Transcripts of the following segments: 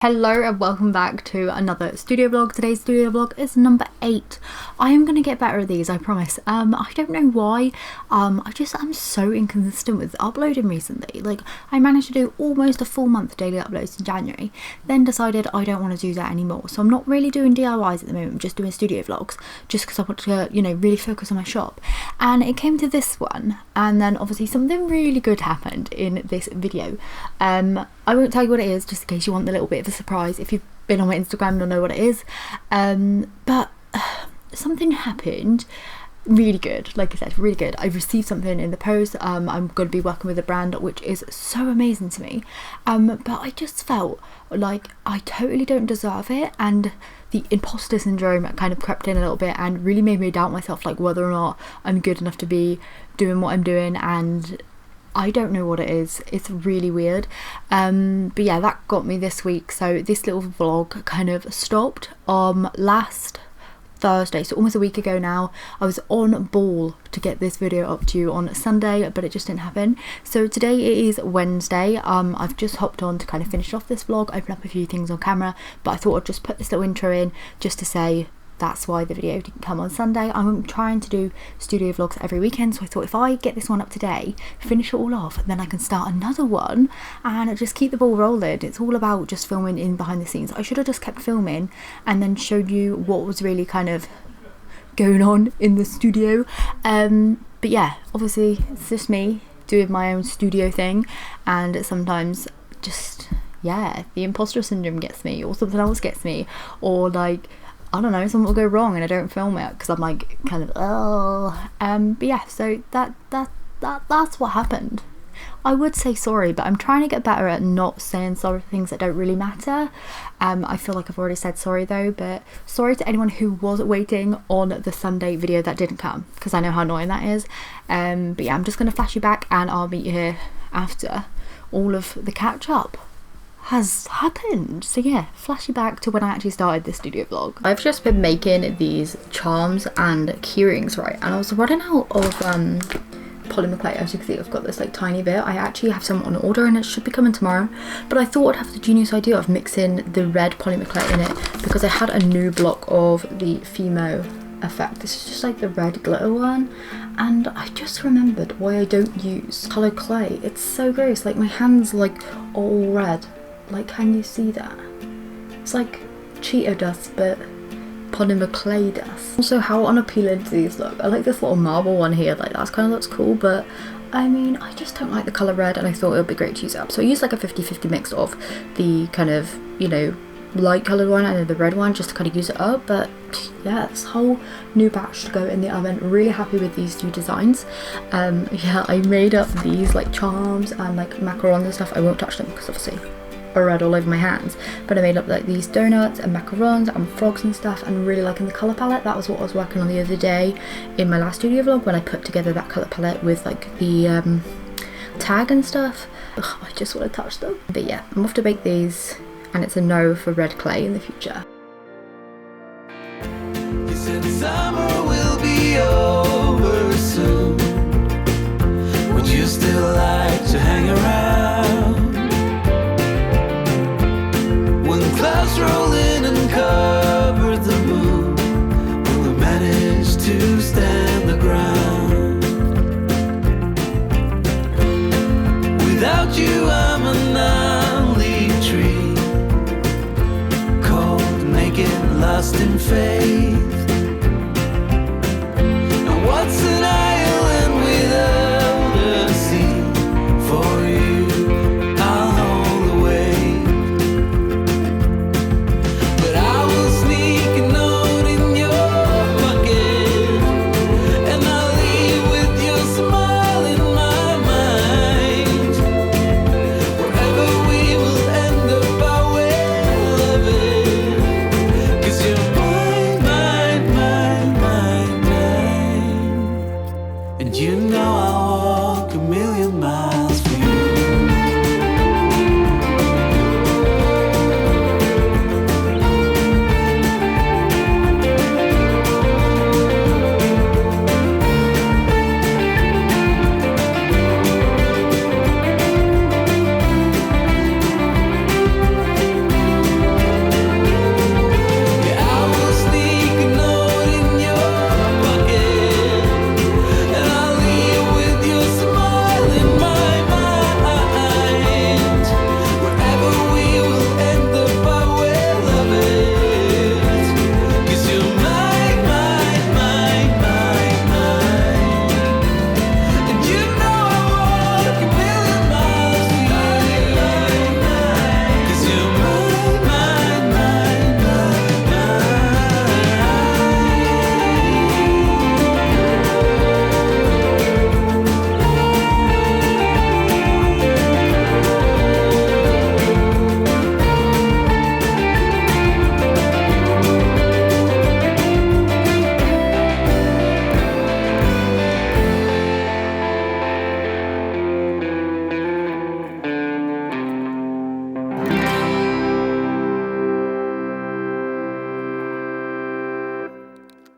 Hello and welcome back to another studio vlog. Today's studio vlog is number 8. I am going to get better at these, I promise. I don't know why. I'm so inconsistent with uploading recently. Like, I managed to do almost a full month daily uploads in January, then decided I don't want to do that anymore. So I'm not really doing DIYs at the moment, I'm just doing studio vlogs, just because I want to, really focus on my shop. And it came to this one, and then obviously something really good happened in this video. I won't tell you what it is, just in case you want a little bit of a surprise. If you've been on my Instagram, you'll know what it is. But something happened really good, like I said, really good. I received something in the post. I'm going to be working with a brand which is so amazing to me. But I just felt like I totally don't deserve it, and the imposter syndrome kind of crept in a little bit and really made me doubt myself, like whether or not I'm good enough to be doing what I'm doing, and I don't know what it is. It's really weird. But yeah, that got me this week. So this little vlog kind of stopped last Thursday, so almost a week ago now. I was on ball to get this video up to you on Sunday, but it just didn't happen. So today it is Wednesday. I've just hopped on to kind of finish off this vlog, open up a few things on camera, but I thought I'd just put this little intro in just to say that's why the video didn't come on Sunday. I'm trying to do studio vlogs every weekend, so I thought if I get this one up today, finish it all off, then I can start another one and just keep the ball rolling. It's all about just filming in behind the scenes. I should have just kept filming and then showed you what was really kind of going on in the studio. But yeah, obviously it's just me doing my own studio thing, and sometimes just, yeah, the imposter syndrome gets me, or something else gets me, or like, I don't know, something will go wrong and I don't film it because I'm like kind of but yeah, so that's what happened. I would say sorry, but I'm trying to get better at not saying sorry for things that don't really matter. I feel like I've already said sorry though, but sorry to anyone who was waiting on the Sunday video that didn't come, because I know how annoying that is. But yeah, I'm just going to flash you back and I'll meet you here after all of the catch up has happened. So yeah, flash you back to when I actually started this studio vlog. I've just been making these charms and keyrings, right, and I was running out of polymer clay. As you can see, I've got this like tiny bit. I actually have some on order and it should be coming tomorrow, but I thought I'd have the genius idea of mixing the red polymer clay in it, because I had a new block of the Fimo effect. This is just like the red glitter one, and I just remembered why I don't use coloured clay. It's so gross, like my hands like all red. Like, can you see that? It's like Cheeto dust, but polymer clay dust. Also, how unappealing do these look? I like this little marble one here, like that kind of looks cool, but I mean, I just don't like the colour red, and I thought it would be great to use it up. So I used like a 50-50 mix of the kind of, light coloured one and the red one, just to kind of use it up. But yeah, this whole new batch to go in the oven. Really happy with these two designs. Yeah, I made up these like charms and like macarons and stuff. I won't touch them because obviously are red all over my hands, but I made up like these donuts and macarons and frogs and stuff, and really liking the colour palette. That was what I was working on the other day in my last studio vlog, when I put together that colour palette with like the tag and stuff. Ugh, I just want to touch them. But yeah, I'm off to bake these, and it's a no for red clay in the future. You said summer will be over soon. Would you still like to hang around? When clouds roll in and cover the moon, will we manage to stand the ground? Without you I'm a lonely tree, cold, naked, lost in faith. And what's an island without a sea? For you I'll hold the wave. But I will sneak a note in your pocket, and I'll leave with your smile in my mind. Wherever we will end up, I will love it, 'cause you're mine, mine.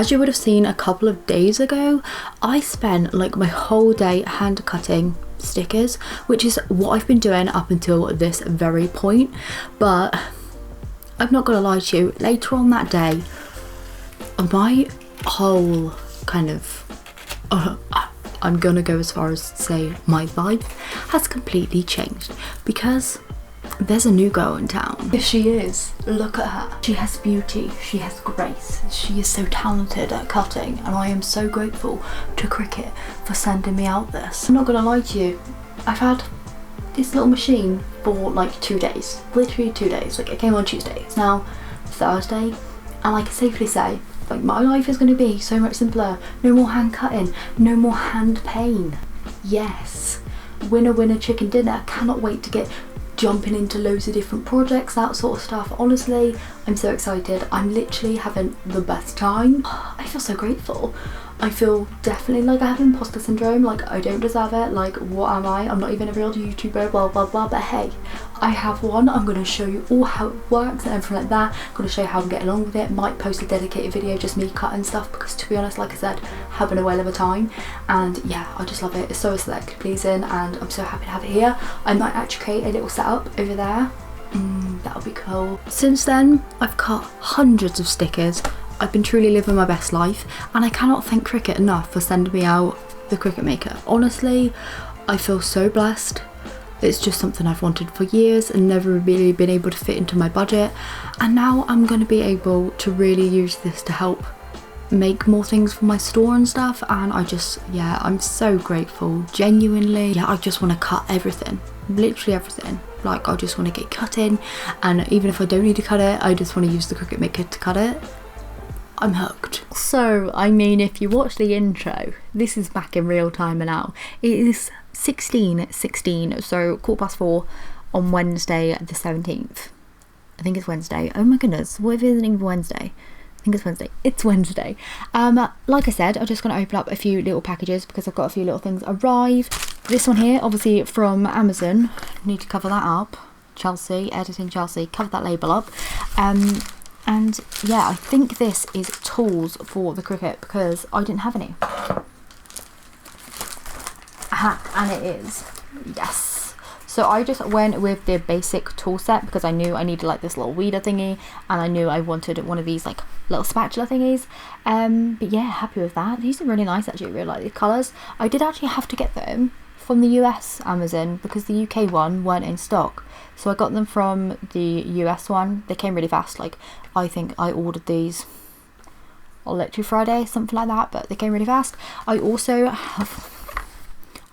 As you would have seen a couple of days ago, I spent like my whole day hand cutting stickers, which is what I've been doing up until this very point. But I'm not gonna lie to you, later on that day, my whole kind of I'm gonna go as far as to say my life has completely changed because there's a new girl in town. Here she is. Look at her. She has beauty, she has grace, she is so talented at cutting, and I am so grateful to Cricut for sending me out this. I'm not gonna lie to you, I've had this little machine for like 2 days, literally 2 days. Like, it came on Tuesday, it's now Thursday, and I can safely say like my life is going to be so much simpler. No more hand cutting, no more hand pain. Yes, winner winner chicken dinner. Cannot wait to get jumping into loads of different projects, that sort of stuff. Honestly, I'm so excited. I'm literally having the best time. I feel so grateful. I feel definitely like I have imposter syndrome, like I don't deserve it, like what am I? I'm not even a real YouTuber, blah blah blah, but hey, I have one. I'm going to show you all how it works and everything like that. I'm going to show you how I'm getting along with it. Might post a dedicated video just me cutting stuff because, to be honest, like I said, having a whale of a time, and yeah, I just love it. It's so aesthetically pleasing and I'm so happy to have it here. I might actually create a little setup over there. That would be cool. Since then, I've cut hundreds of stickers. I've been truly living my best life, and I cannot thank Cricut enough for sending me out the Cricut Maker. Honestly, I feel so blessed. It's just something I've wanted for years and never really been able to fit into my budget, and now I'm going to be able to really use this to help make more things for my store and stuff, and I just, yeah, I'm so grateful, genuinely. Yeah, I just want to cut everything, literally everything. Like, I just want to get cutting, and even if I don't need to cut it, I just want to use the Cricut Maker to cut it. I'm hooked. So, I mean, if you watch the intro, this is back in real time now. It is 16:16, so 4:15 on Wednesday the 17th. I think it's Wednesday. Oh my goodness, what if it isn't even Wednesday? I think it's Wednesday. It's Wednesday. Like I said, I'm just going to open up a few little packages because I've got a few little things arrive. This one here, obviously from Amazon. Need to cover that up. Chelsea, editing Chelsea, cover that label up. And yeah, I think this is tools for the Cricut because I didn't have any. Aha, and it is. Yes. So I just went with the basic tool set because I knew I needed like this little weeder thingy, and I knew I wanted one of these like little spatula thingies. But yeah, happy with that. These are really nice actually. I really like these colours. I did actually have to get them from the US Amazon because the UK one weren't in stock. So I got them from the US one. They came really fast. Like, I think I ordered these on literally Friday, something like that, but they came really fast. I also have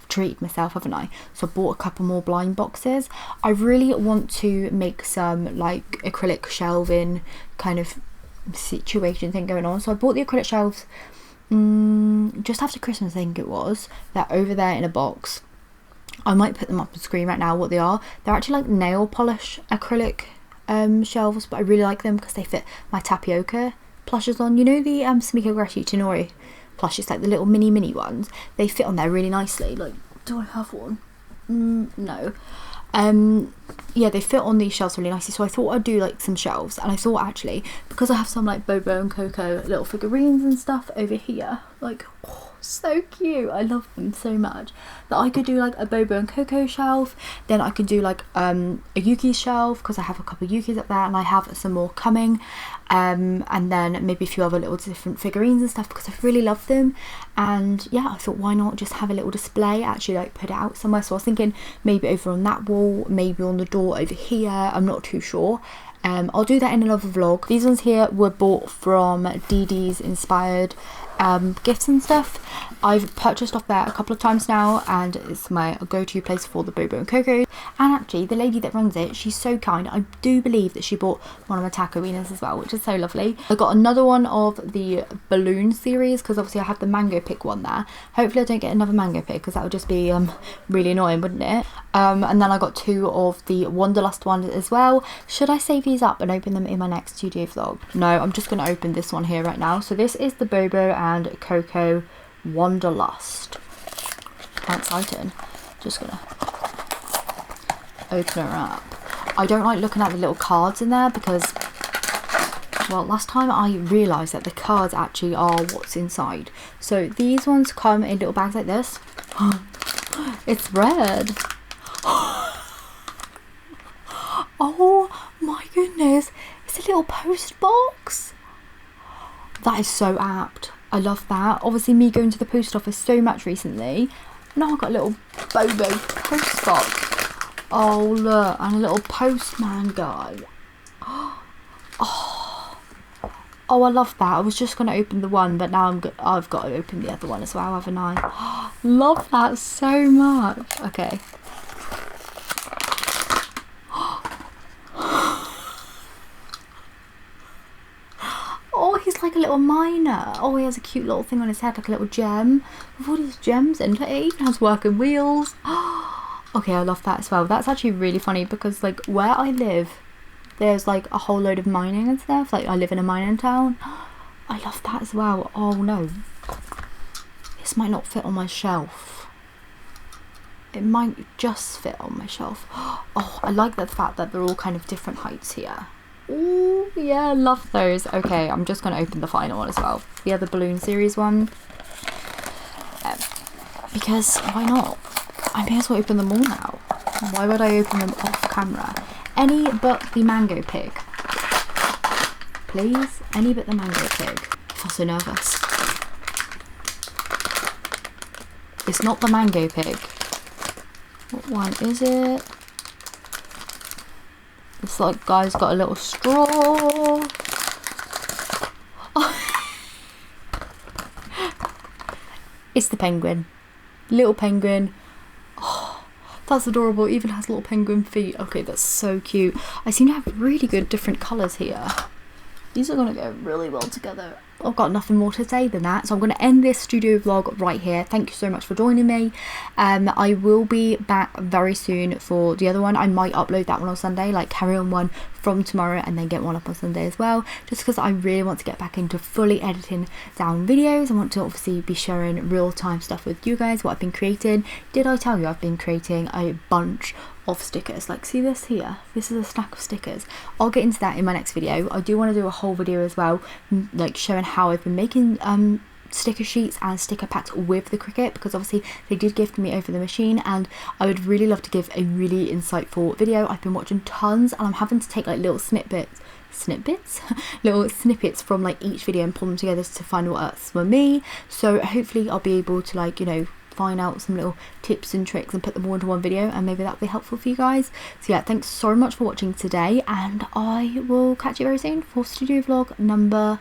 treated myself, haven't I? So I bought a couple more blind boxes. I really want to make some like acrylic shelving kind of situation thing going on. So I bought the acrylic shelves just after Christmas, I think it was. They're over there in a box. I might put them up on screen right now what they are. They're actually like nail polish acrylic shelves, but I really like them because they fit my tapioca plushes on. You know the Sumiko Grashi Tenori plushes, like the little mini ones? They fit on there really nicely. Like, do I have one? No. Yeah, they fit on these shelves really nicely, so I thought I'd do like some shelves, and I thought actually, because I have some like Bobo and Coco little figurines and stuff over here, like, oh, so cute, I love them so much, that I could do like a Bobo and Coco shelf. Then I could do like a Yuki shelf because I have a couple of Yukis up there, and I have some more coming, and then maybe a few other little different figurines and stuff because I really love them. And yeah, I thought why not just have a little display, actually like put it out somewhere. So I was thinking maybe over on that wall, maybe on the door over here, I'm not too sure. I'll do that in another vlog. These ones here were bought from Dee Dee's Inspired gifts and stuff. I've purchased off there a couple of times now, and it's my go-to place for the Bobo and Coco. And actually the lady that runs it, she's so kind. I do believe that she bought one of my taco wieners as well, which is so lovely. I got another one of the balloon series because obviously I have the mango pick one there. Hopefully I don't get another mango pick because that would just be really annoying, wouldn't it? And then I got 2 of the Wanderlust ones as well. Should I save these up and open them in my next studio vlog? No, I'm just going to open this one here right now. So this is the Bobo and Coco Wanderlust. How exciting. Just gonna open her up. I don't like looking at the little cards in there because Well, last time I realised that the cards actually are what's inside. So these ones come in little bags like this. It's red. Oh my goodness. It's a little post box. That is so apt. I love that. Obviously me going to the post office so much recently. Now I've got a little Bobo post box. Oh look, and a little postman guy. Oh, I love that. I was just going to open the one, but now I've got to open the other one as well, haven't I? Love that so much. Okay. Oh, he's like a little miner. Oh, he has a cute little thing on his head, like a little gem. With all these gems in it. It even has working wheels. Okay, I love that as well. That's actually really funny because, like, where I live, there's like a whole load of mining and stuff. Like, I live in a mining town. I love that as well. Oh no, this might not fit on my shelf. It might just fit on my shelf. Oh, I like the fact that they're all kind of different heights here. Oh yeah, love those. Okay, I'm just going to open the final one as well, the other balloon series one, because why not? I may as well open them all now. Why would I open them off camera? Any but the mango pig. Please, any but the mango pig. I feel so nervous. It's not the mango pig. What one is it? This like guy's got a little straw. Oh. It's the penguin. Little penguin. Oh, that's adorable. It even has little penguin feet. Okay, that's so cute. I seem to have really good different colours here. These are going to go really well together. I've got nothing more to say than that, so I'm going to end this studio vlog right here. Thank you so much for joining me. I will be back very soon for the other one. I might upload that one on Sunday, like carry on one from tomorrow and then get one up on Sunday as well, just because I really want to get back into fully editing down videos. I want to obviously be sharing real-time stuff with you guys, what I've been creating. Did I tell you I've been creating a bunch of stickers? Like, see this here? This is a stack of stickers. I'll get into that in my next video. I do want to do a whole video as well, like showing how I've been making sticker sheets and sticker packs with the Cricut, because obviously they did gift me over the machine, and I would really love to give a really insightful video. I've been watching tons and I'm having to take like little little snippets from like each video and pull them together to find what works for me. So hopefully I'll be able to, like, you know, find out some little tips and tricks and put them all into one video, and maybe that'll be helpful for you guys. So yeah, thanks so much for watching today, and I will catch you very soon for studio vlog number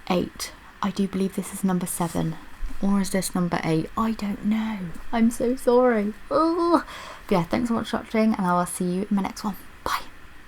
8. I do believe this is number 7, or is this number 8? I don't know. I'm so sorry. Oh. But yeah, thanks so much for watching, and I will see you in my next one.